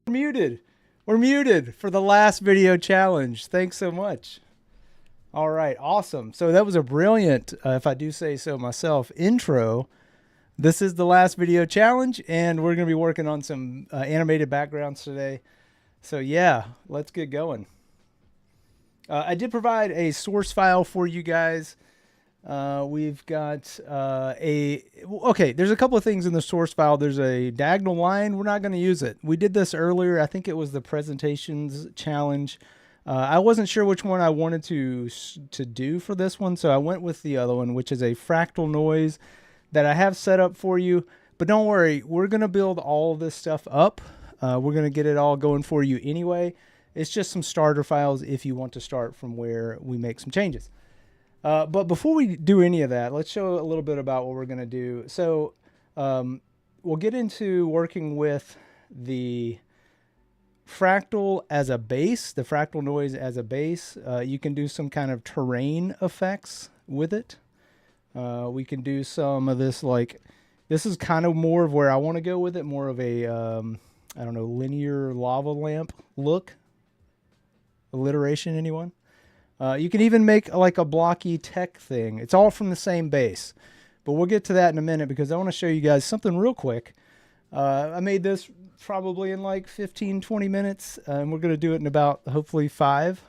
Muted. We're muted for the last video challenge. Thanks so much. All right, awesome. So that was a brilliant, if I do say so myself, intro. This is the last video challenge, and we're going to be working on some animated backgrounds today. So yeah, let's get going. I did provide a source file for you guys. We've got okay, there's a couple of things in the source file. There's a diagonal line. We're not going to use it. We did this earlier. I think it was the presentations challenge. I wasn't sure which one I wanted to do for this one, so I went with the other one, which is a Fractal Noise that I have set up for you. But don't worry, we're going to build all of this stuff up. We're going to get it all going for you anyway. It's just some starter files if you want to start from where we make some changes. But before we do any of that, let's show a little bit about what we're going to do. So we'll get into working with the fractal as a base, the fractal noise as a base. You can do some kind of terrain effects with it. We can do some of this, like, this is kind of more of where I want to go with it, more of a, I don't know, linear lava lamp look. Alliteration, anyone? You can even make like a blocky tech thing. It's all from the same base, but we'll get to that in a minute because I want to show you guys something real quick. I made this probably in like 15-20 minutes, and we're going to do it in about hopefully 5.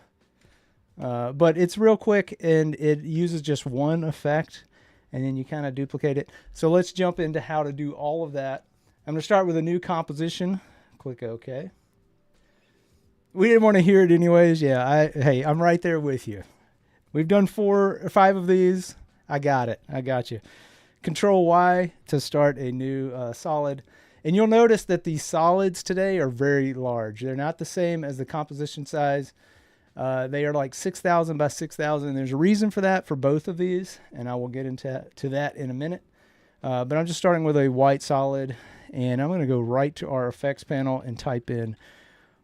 But it's real quick, and it uses just one effect, and then you kind of duplicate it. So let's jump into how to do all of that. I'm going to start with a new composition. Click OK. We didn't want to hear it anyways. Yeah, hey, I'm right there with you. We've done 4 or 5 of these. I got it. I got you. Control Y to start a new solid. And you'll notice that these solids today are very large. They're not the same as the composition size. They are like 6,000 by 6,000. There's a reason for that for both of these, and I will get into that in a minute. But I'm just starting with a white solid, and I'm going to go right to our effects panel and type in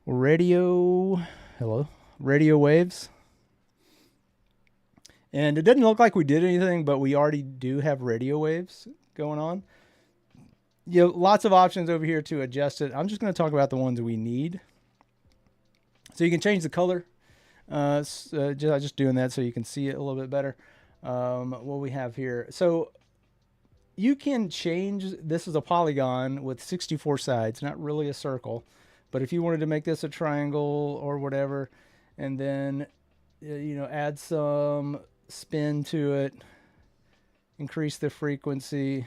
radio waves. And it doesn't look like we did anything, but we already do have radio waves going on. You know, lots of options over here to adjust it. I'm just going to talk about the ones we need. So you can change the color. Just doing that so you can see it a little bit better. What we have here. So you can change, this is a polygon with 64 sides, not really a circle. But if you wanted to make this a triangle or whatever, and then, you know, add some spin to it, increase the frequency,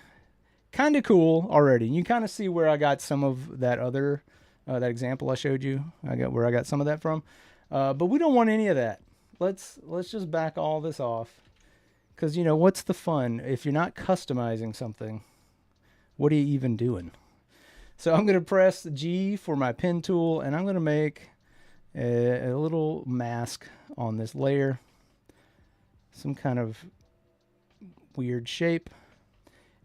kind of cool already. You kind of see where I got some of that other, that example I showed you. Where I got some of that from. But we don't want any of that. Let's just back all this off. Because, you know, what's the fun? If you're not customizing something, what are you even doing? So I'm going to press G for my pen tool, and I'm going to make a little mask on this layer. Some kind of weird shape.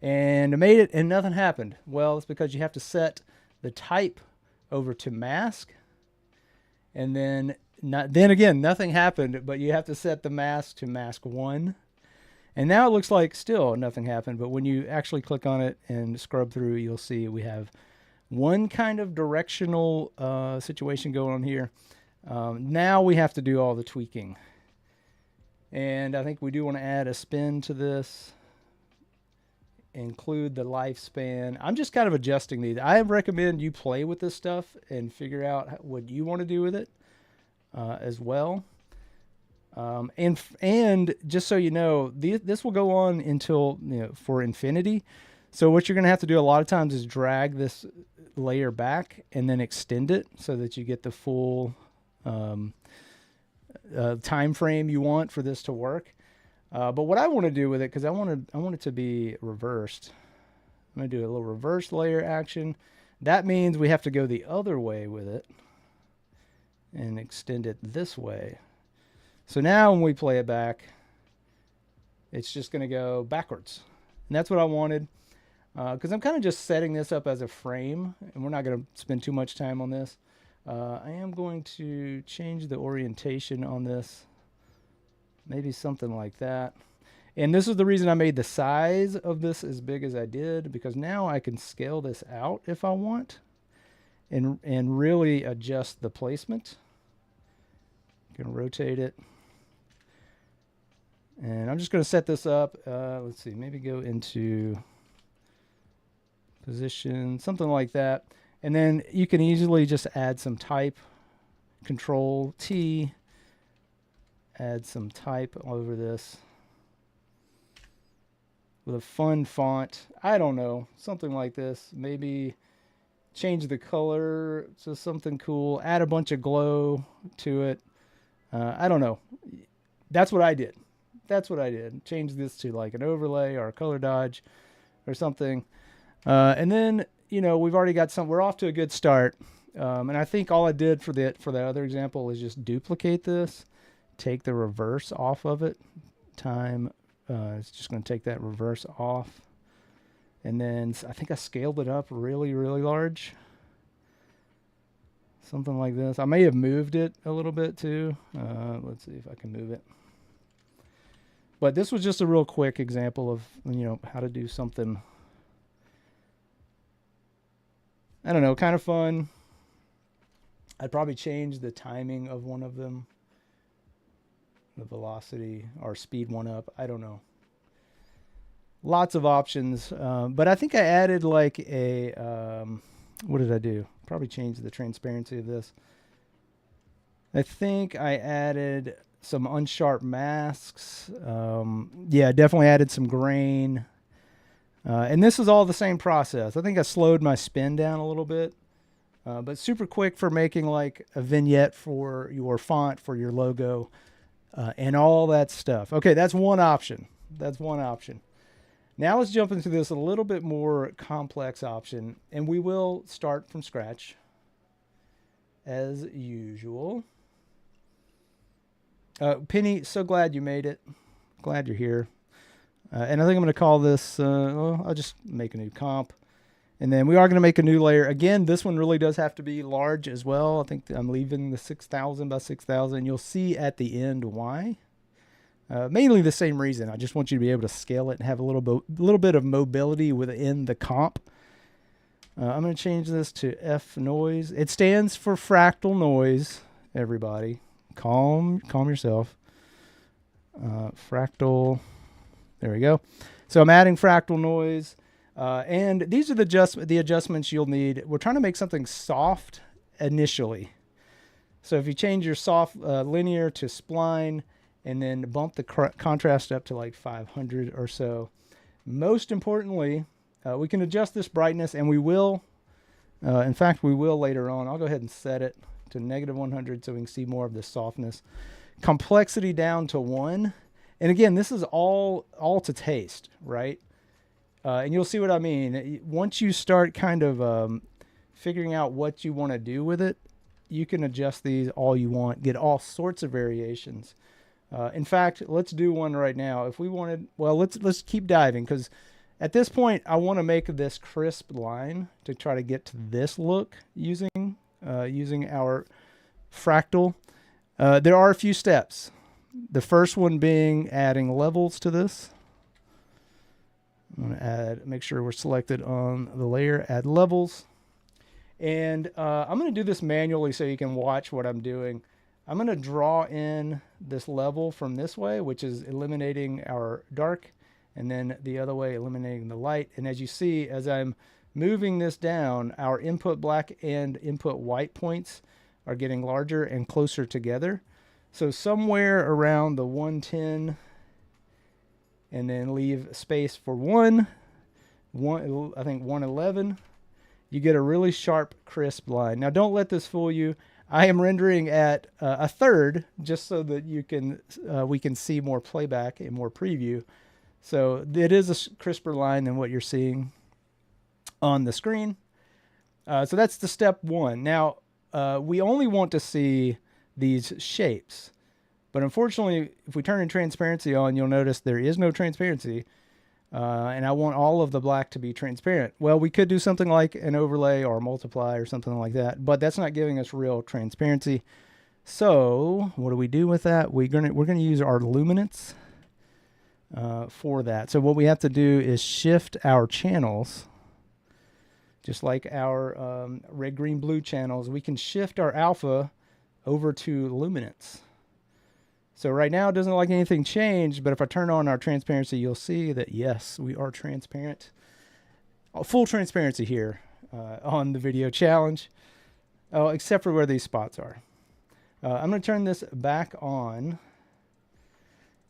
And I made it, and nothing happened. Well, it's because you have to set the type over to mask. And then again, nothing happened, but you have to set the mask to mask 1. And now it looks like still nothing happened, but when you actually click on it and scrub through, you'll see we have one kind of directional situation going on here. Now we have to do all the tweaking. And I think we do want to add a spin to this. Include the lifespan. I'm just kind of adjusting these. I recommend you play with this stuff and figure out what you want to do with it as well. And just so you know, this will go on until, you know, for infinity. So what you're going to have to do a lot of times is drag this layer back and then extend it so that you get the full time frame you want for this to work. But what I want to do with it, because I want it to be reversed. I'm going to do a little reverse layer action. That means we have to go the other way with it and extend it this way. So now when we play it back, it's just going to go backwards. And that's what I wanted. Because I'm kind of just setting this up as a frame, and we're not going to spend too much time on this. I am going to change the orientation on this. Maybe something like that. And this is the reason I made the size of this as big as I did, because now I can scale this out if I want. and really adjust the placement. Going to rotate it. And I'm just going to set this up. Let's see, maybe go into position, something like that. And then you can easily just add some type, Control T, add some type over this with a fun font. I don't know, something like this. Maybe change the color to something cool, add a bunch of glow to it. I don't know. That's what I did. Change this to like an overlay or a color dodge or something. And then, you know, we've already got we're off to a good start. And I think all I did for the other example is just duplicate this, take the reverse off of it. It's just going to take that reverse off. And then I think I scaled it up really, really large. Something like this. I may have moved it a little bit too. Let's see if I can move it. But this was just a real quick example of, you know, how to do something, I don't know, kind of fun. I'd probably change the timing of one of them, the velocity or speed one up. I don't know. Lots of options. But I think I added like a, what did I do? Probably change the transparency of this. I think I added some unsharp masks. Yeah, definitely added some grain. And this is all the same process. I think I slowed my spin down a little bit. But super quick for making like a vignette for your font, for your logo, and all that stuff. Okay, that's one option. Now let's jump into this a little bit more complex option, and we will start from scratch as usual. Penny, so glad you made it. Glad you're here. And I think I'm going to call this, I'll just make a new comp. And then we are going to make a new layer. Again, this one really does have to be large as well. I think I'm leaving the 6,000 by 6,000. You'll see at the end why. Mainly the same reason. I just want you to be able to scale it and have a little bit of mobility within the comp. I'm going to change this to F noise. It stands for fractal noise, everybody. Calm yourself. Fractal. There we go. So I'm adding fractal noise. And these are the adjustments you'll need. We're trying to make something soft initially. So if you change your soft linear to spline and then bump the contrast up to like 500 or so. Most importantly, we can adjust this brightness, and we will. In fact, we will later on. I'll go ahead and set it to -100 so we can see more of the softness. Complexity down to 1. And again, this is all to taste, right? And you'll see what I mean. Once you start kind of figuring out what you want to do with it, you can adjust these all you want, get all sorts of variations. In fact, let's do one right now. If we wanted, well, let's keep diving, because at this point, I want to make this crisp line to try to get to this look using our fractal. There are a few steps. The first one being adding levels to this. I'm going to make sure we're selected on the layer, add levels. And I'm going to do this manually so you can watch what I'm doing. I'm going to draw in this level from this way, which is eliminating our dark, and then the other way, eliminating the light. And as you see, as I'm moving this down, our input black and input white points are getting larger and closer together. So somewhere around the 110, and then leave space for one, I think 111, you get a really sharp, crisp line. Now don't let this fool you. I am rendering at a third just so that we can see more playback and more preview. So it is a crisper line than what you're seeing on the screen. So that's the step one. Now, we only want to see these shapes. But unfortunately, if we turn in transparency on, you'll notice there is no transparency. And I want all of the black to be transparent. Well, we could do something like an overlay or a multiply or something like that, but that's not giving us real transparency. So what do we do with that? We're gonna use our luminance for that. So what we have to do is shift our channels just like our red, green, blue channels, we can shift our alpha over to luminance. So right now it doesn't look like anything changed, but if I turn on our transparency, you'll see that yes, we are transparent. Full transparency here on the video challenge, except for where these spots are. I'm going to turn this back on.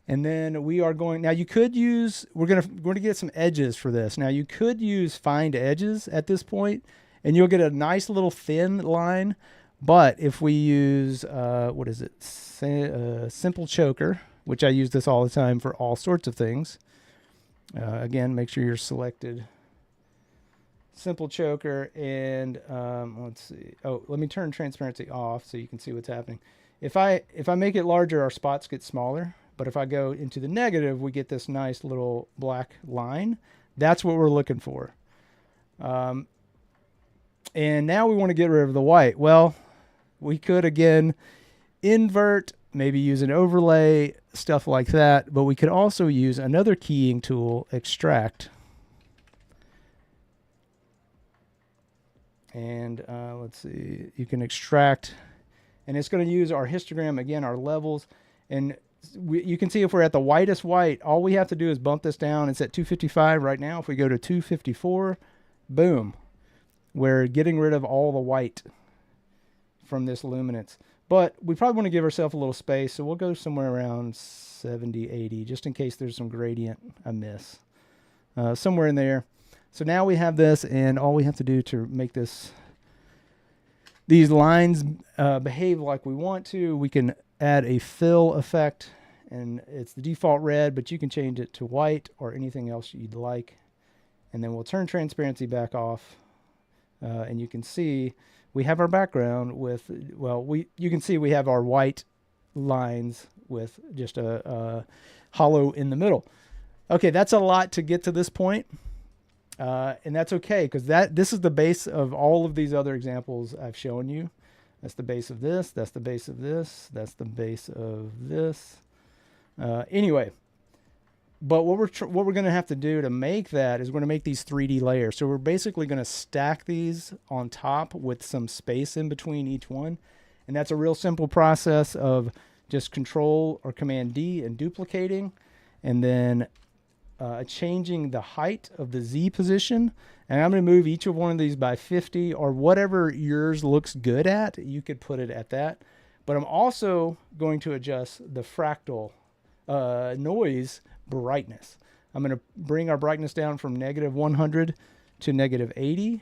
And then we are going, now you could use, we're going to get some edges for this. Now you could use find edges at this point, and you'll get a nice little thin line. But if we use, what is it? Simple choker, which I use this all the time for all sorts of things. Again, make sure you're selected. Simple choker, and let's see. Oh, let me turn transparency off so you can see what's happening. If I make it larger, our spots get smaller. But if I go into the negative, we get this nice little black line. That's what we're looking for. And now we want to get rid of the white. Well, we could, again, invert, maybe use an overlay, stuff like that. But we could also use another keying tool, extract. And let's see, you can extract. And it's going to use our histogram, again, our levels. And you can see if we're at the whitest white, all we have to do is bump this down. It's at 255 right now. If we go to 254, boom, we're getting rid of all the white from this luminance. But we probably want to give ourselves a little space, so we'll go somewhere around 70, 80, just in case there's some gradient I miss. Somewhere in there. So now we have this, and all we have to do to make these lines behave like we want to, we can add a fill effect, and it's the default red, but you can change it to white or anything else you'd like. And then we'll turn transparency back off, and you can see we have our background with, well, you can see we have our white lines with just a hollow in the middle. Okay, that's a lot to get to this point, and that's okay, because this is the base of all of these other examples I've shown you. That's the base of this. That's the base of this. That's the base of this. Anyway, but what we're going to have to do to make that is we're going to make these 3D layers. So we're basically going to stack these on top with some space in between each one. And that's a real simple process of just Control or Command D and duplicating, and then changing the height of the Z position. And I'm going to move each of one of these by 50 or whatever yours looks good at. You could put it at that. But I'm also going to adjust the fractal noise brightness. I'm going to bring our brightness down from -100 to -80.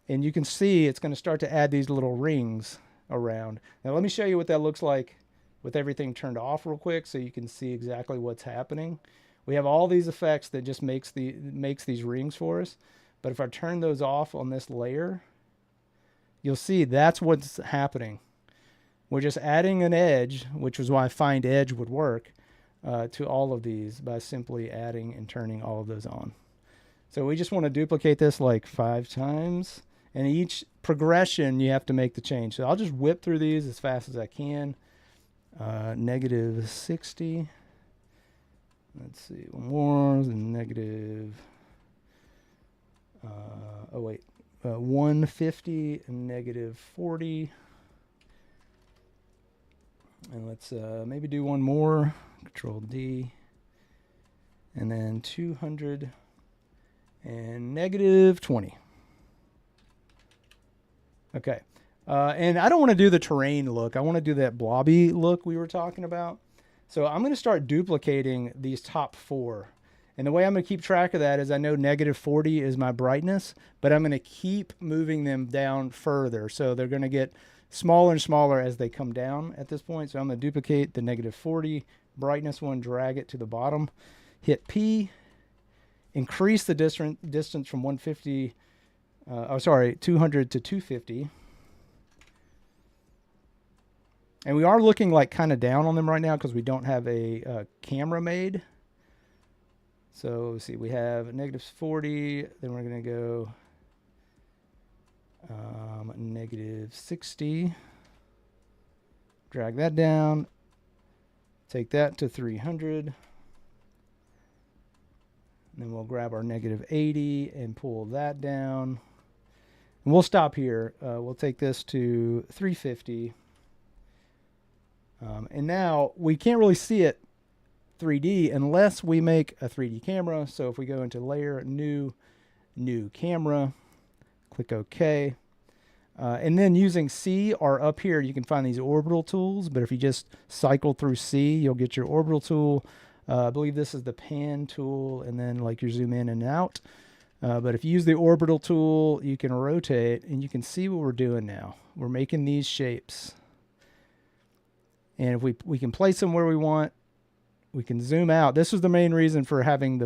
And you can see it's going to start to add these little rings around. Now let me show you what that looks like with everything turned off real quick so you can see exactly what's happening. We have all these effects that just makes these rings for us. But if I turn those off on this layer, you'll see that's what's happening. We're just adding an edge, which is why find edge would work, to all of these by simply adding and turning all of those on. So we just want to duplicate this like 5 times. And each progression, you have to make the change. So I'll just whip through these as fast as I can. -60. Let's see, one more, negative, 150 and -40. And let's maybe do one more, Control D. And then 200 and -20. Okay. And I don't want to do the terrain look. I want to do that blobby look we were talking about. So I'm going to start duplicating these top 4. And the way I'm going to keep track of that is I know -40 is my brightness, but I'm going to keep moving them down further. So they're going to get smaller and smaller as they come down at this point. So I'm going to duplicate the -40 brightness one, drag it to the bottom, hit P, increase the distance from 200 to 250. And we are looking like kind of down on them right now because we don't have a camera made. So let's see, we have -40, then we're going to go -60. Drag that down. Take that to 300. And then we'll grab our -80 and pull that down. And we'll stop here. We'll take this to 350. And now we can't really see it 3D unless we make a 3D camera. So if we go into Layer, New Camera, click OK. And then using C or up here, you can find these orbital tools. But if you just cycle through C, you'll get your orbital tool. I believe this is the pan tool, and then like your zoom in and out. But if you use the orbital tool, you can rotate, and you can see what we're doing now. We're making these shapes. And if we can place them where we want, we can zoom out. This was the main reason for having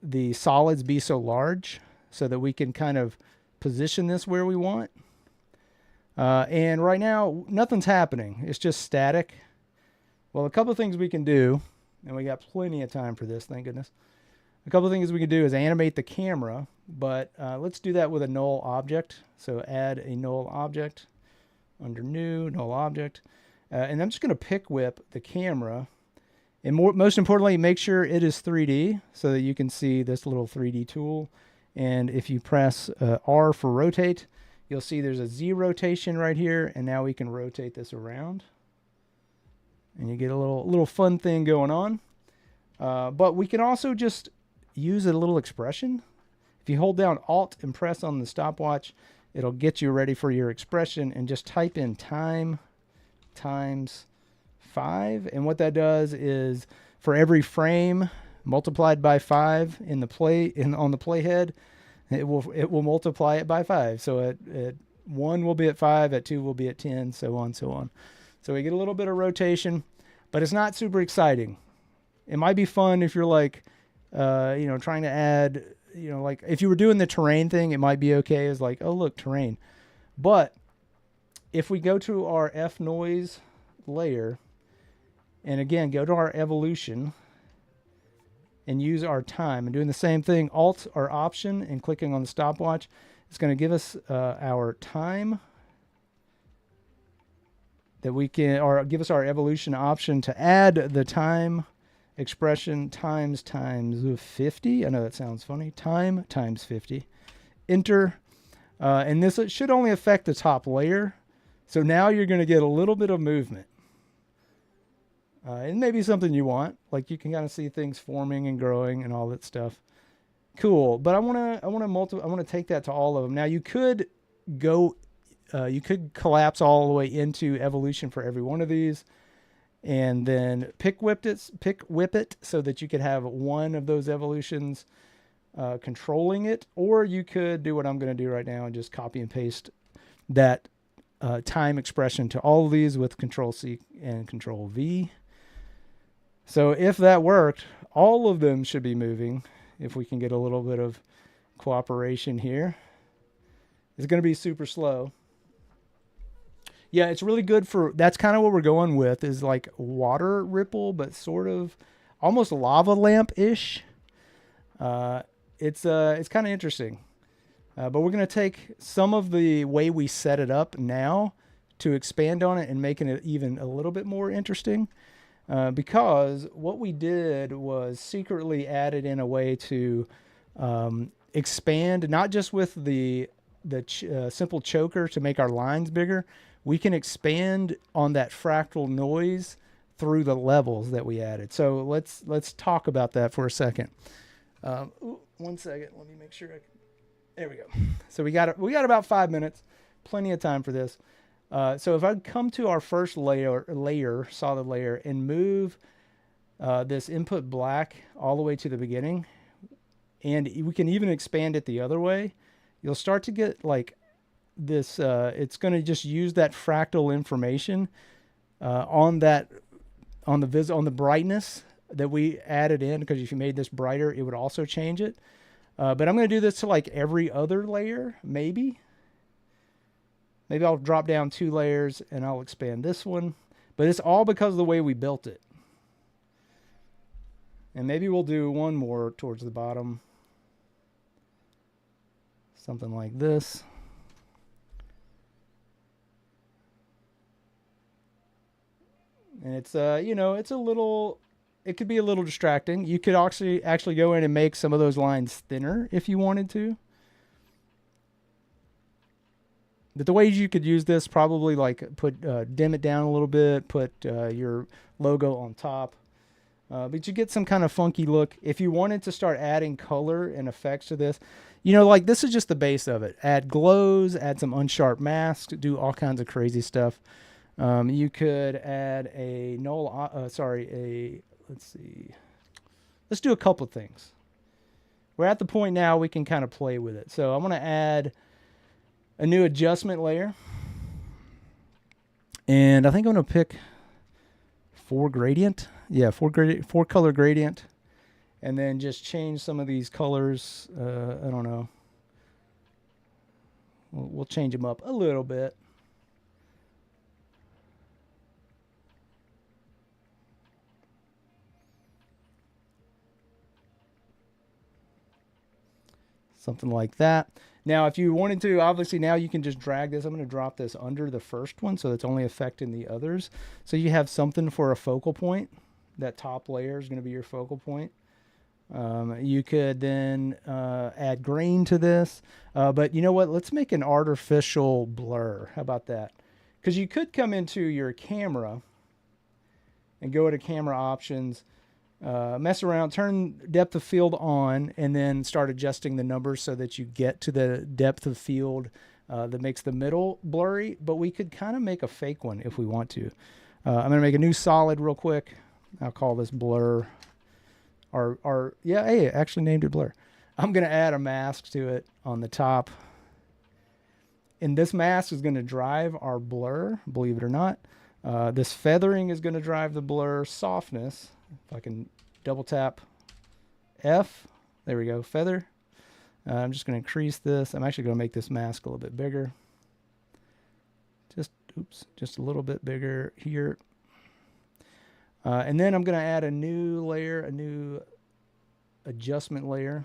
the solids be so large, so that we can kind of position this where we want. And right now, nothing's happening. It's just static. Well, a couple of things we can do, and we got plenty of time for this, thank goodness. A couple of things we can do is animate the camera, but let's do that with a null object. So add a null object under New, Null Object. And I'm just going to pick whip the camera. And most importantly, make sure it is 3D so that you can see this little 3D tool. And if you press R for rotate, you'll see there's a Z rotation right here. And now we can rotate this around. And you get a little fun thing going on. But we can also just use a little expression. If you hold down Alt and press on the stopwatch, it'll get you ready for your expression, and just type in time times 5. And what that does is for every frame multiplied by 5 on the playhead, it will multiply it by 5. So at 1 will be at 5, at 2 will be at 10, so on, so on. So we get a little bit of rotation, but it's not super exciting. It might be fun if you're like, trying to add, like if you were doing the terrain thing, it might be okay as like, oh, look, terrain. But if we go to our F noise layer, and again, go to our evolution and use our time and doing the same thing, Alt or Option and clicking on the stopwatch, it's going to give us our time that we can, or give us our evolution option to add the time expression times 50. I know that sounds funny. Time times 50. Enter. And this should only affect the top layer. So now you're going to get a little bit of movement. And maybe something you want. Like you can kind of see things forming and growing and all that stuff. Cool. But I want to take that to all of them. Now you could go, you could collapse all the way into evolution for every one of these, and then pick whip it so that you could have one of those evolutions controlling it, or you could do what I'm going to do right now and just copy and paste that time expression to all of these with Control C and Control V. So if that worked, all of them should be moving. If we can get a little bit of cooperation here, it's going to be super slow. Yeah, it's really good for, that's kind of what we're going with, is like water ripple, but sort of almost lava lamp-ish. It's kind of interesting. But we're going to take some of the way we set it up now to expand on it and making it even a little bit more interesting. Because what we did was secretly added in a way to expand, not just with the simple choker to make our lines bigger. We can expand on that fractal noise through the levels that we added. So let's talk about that for a second. 1 second, let me make sure there we go. So we got about 5 minutes, plenty of time for this. So if I come to our first layer, solid layer, and move this input black all the way to the beginning, and we can even expand it the other way, you'll start to get like this, it's going to just use that fractal information on the brightness that we added in, because if you made this brighter, it would also change it. But I'm going to do this to like every other layer, maybe I'll drop down 2 layers and I'll expand this one, but it's all because of the way we built it. And maybe we'll do one more towards the bottom, something like this. And it's, it's a little it could be a little distracting. You could actually go in and make some of those lines thinner if you wanted to. But the ways you could use this, probably like dim it down a little bit, put your logo on top. But you get some kind of funky look. If you wanted to start adding color and effects to this, you know, like this is just the base of it. Add glows, add some unsharp masks, do all kinds of crazy stuff. You could add a let's see. Let's do a couple of things. We're at the point now we can kind of play with it. So I'm going to add a new adjustment layer. And I think I'm going to pick 4 gradient. Yeah, 4 color gradient. And then just change some of these colors. I don't know. We'll change them up a little bit. Something like that. Now, if you wanted to, obviously now you can just drag this. I'm going to drop this under the first one so it's only affecting the others. So you have something for a focal point. That top layer is going to be your focal point. You could then add grain to this. But you know what? Let's make an artificial blur. How about that? Because you could come into your camera and go to camera options. Mess around, turn depth of field on, and then start adjusting the numbers so that you get to the depth of field that makes the middle blurry. But we could kind of make a fake one if we want to. I'm going to make a new solid real quick. I'll call this blur. I actually named it blur. I'm going to add a mask to it on the top. And this mask is going to drive our blur, believe it or not. This feathering is going to drive the blur. Softness, if I can double tap F, there we go, feather. I'm just going to increase this. I'm actually going to make this mask a little bit bigger. Just a little bit bigger here. And then I'm going to add a new layer, a new adjustment layer.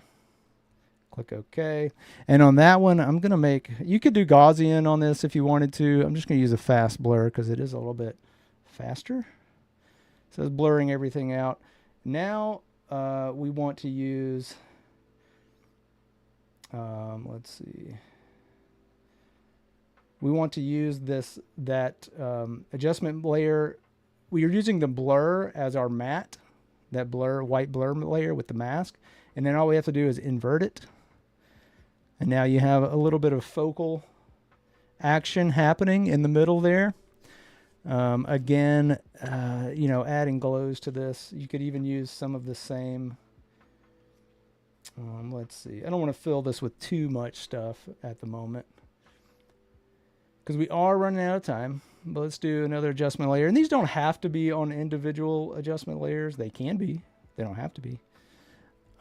Click OK. And on that one, I'm going to make, you could do Gaussian on this if you wanted to. I'm just going to use a fast blur because it is a little bit faster. So it's blurring everything out. Now we want to use, let's see. We want to use that adjustment layer. We are using the blur as our matte, that white blur layer with the mask. And then all we have to do is invert it. And now you have a little bit of focal action happening in the middle there. Again, adding glows to this. You could even use some of the same. Let's see. I don't want to fill this with too much stuff at the moment because we are running out of time. But let's do another adjustment layer. And these don't have to be on individual adjustment layers. They can be. They don't have to be.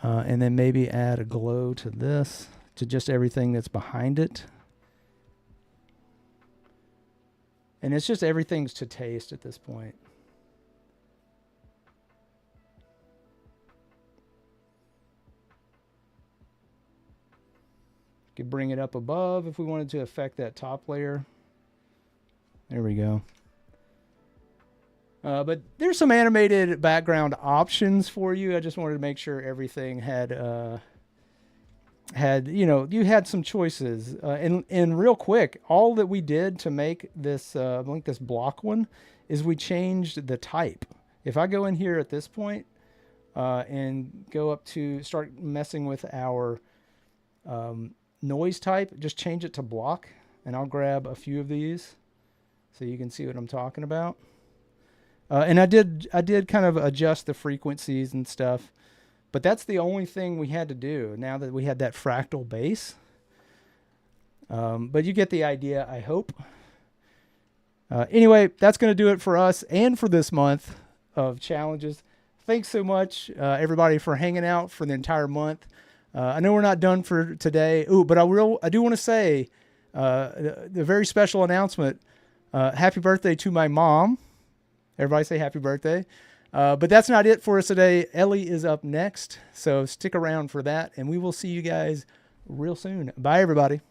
And then maybe add a glow to this, to just everything that's behind it. And it's just everything's to taste at this point. Could bring it up above if we wanted to affect that top layer. There we go. But there's some animated background options for you. I just wanted to make sure everything had you had some choices. And real quick, all that we did to make this this block one is we changed the type. If I go in here at this point and go up to start messing with our noise type, just change it to block, and I'll grab a few of these so you can see what I'm talking about. And I did kind of adjust the frequencies and stuff, but that's the only thing we had to do now that we had that fractal base. But you get the idea, I hope. Anyway, that's going to do it for us and for this month of challenges. Thanks so much, everybody, for hanging out for the entire month. I know we're not done for today. Ooh, but I do want to say the very special announcement. Happy birthday to my mom. Everybody say happy birthday. But that's not it for us today. Ellie is up next, so stick around for that, and we will see you guys real soon. Bye, everybody.